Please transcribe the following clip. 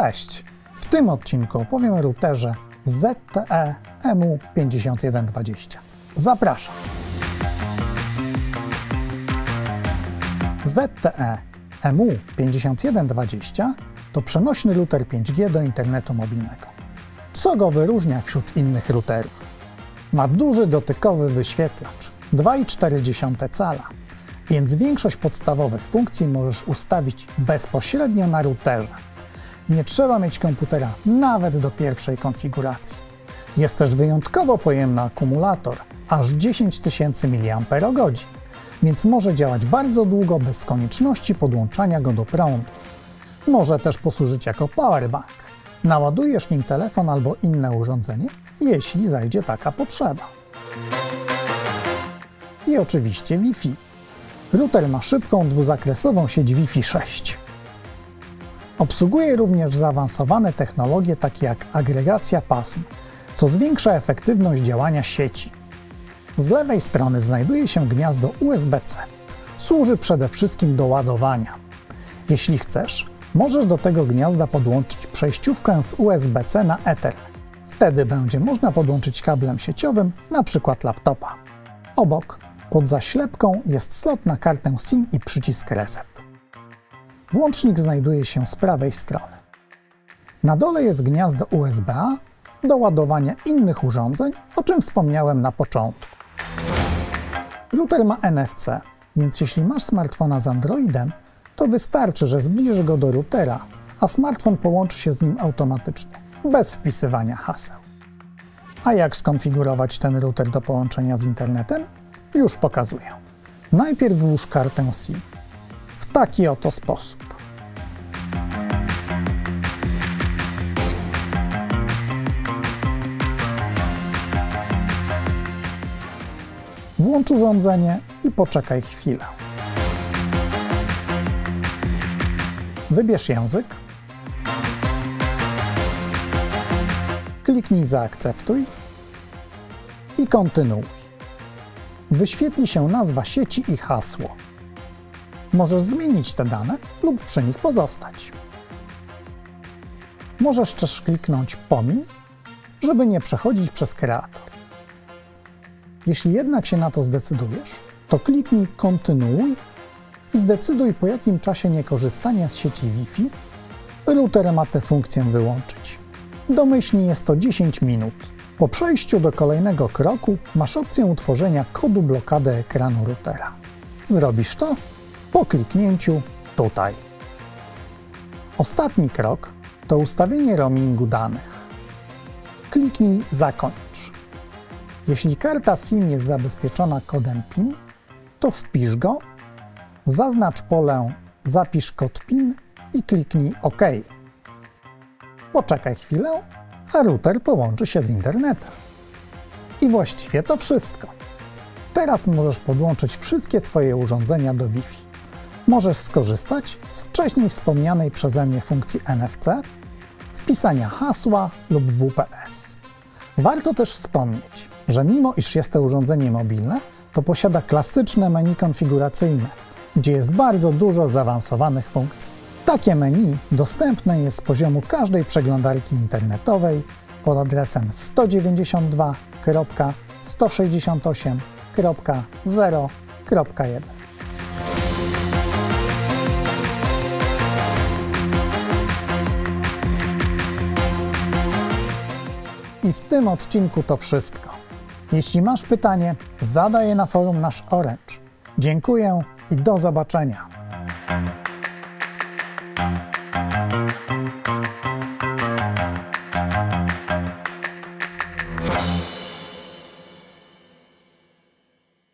Cześć! W tym odcinku opowiem o routerze ZTE EMU5120. Zapraszam! ZTE EMU5120 to przenośny router 5G do internetu mobilnego. Co go wyróżnia wśród innych routerów? Ma duży dotykowy wyświetlacz 2,4 cala, więc większość podstawowych funkcji możesz ustawić bezpośrednio na routerze. Nie trzeba mieć komputera nawet do pierwszej konfiguracji. Jest też wyjątkowo pojemny akumulator, aż 10 000 mAh, więc może działać bardzo długo bez konieczności podłączania go do prądu. Może też posłużyć jako powerbank. Naładujesz nim telefon albo inne urządzenie, jeśli zajdzie taka potrzeba. I oczywiście Wi-Fi. Router ma szybką dwuzakresową sieć Wi-Fi 6. Obsługuje również zaawansowane technologie takie jak agregacja pasm, co zwiększa efektywność działania sieci. Z lewej strony znajduje się gniazdo USB-C. Służy przede wszystkim do ładowania. Jeśli chcesz, możesz do tego gniazda podłączyć przejściówkę z USB-C na Ethernet. Wtedy będzie można podłączyć kablem sieciowym, np. laptopa. Obok, pod zaślepką, jest slot na kartę SIM i przycisk Reset. Włącznik znajduje się z prawej strony. Na dole jest gniazdo USB-A do ładowania innych urządzeń, o czym wspomniałem na początku. Router ma NFC, więc jeśli masz smartfona z Androidem, to wystarczy, że zbliżysz go do routera, a smartfon połączy się z nim automatycznie, bez wpisywania haseł. A jak skonfigurować ten router do połączenia z internetem? Już pokazuję. Najpierw włóż kartę SIM. W taki oto sposób. Włącz urządzenie i poczekaj chwilę. Wybierz język. Kliknij Zaakceptuj i kontynuuj. Wyświetli się nazwa sieci i hasło. Możesz zmienić te dane lub przy nich pozostać. Możesz też kliknąć Pomiń, żeby nie przechodzić przez kreator. Jeśli jednak się na to zdecydujesz, to kliknij Kontynuuj i zdecyduj, po jakim czasie niekorzystania z sieci Wi-Fi router ma tę funkcję wyłączyć. Domyślnie jest to 10 minut. Po przejściu do kolejnego kroku masz opcję utworzenia kodu blokady ekranu routera. Zrobisz to po kliknięciu tutaj. Ostatni krok to ustawienie roamingu danych. Kliknij Zakończ. Jeśli karta SIM jest zabezpieczona kodem PIN, to wpisz go, zaznacz pole Zapisz kod PIN i kliknij OK. Poczekaj chwilę, a router połączy się z internetem. I właściwie to wszystko. Teraz możesz podłączyć wszystkie swoje urządzenia do Wi-Fi. Możesz skorzystać z wcześniej wspomnianej przeze mnie funkcji NFC, wpisania hasła lub WPS. Warto też wspomnieć, że mimo iż jest to urządzenie mobilne, to posiada klasyczne menu konfiguracyjne, gdzie jest bardzo dużo zaawansowanych funkcji. Takie menu dostępne jest z poziomu każdej przeglądarki internetowej pod adresem 192.168.0.1. I w tym odcinku to wszystko. Jeśli masz pytanie, zadaj je na forum Nasz Orange. Dziękuję i do zobaczenia.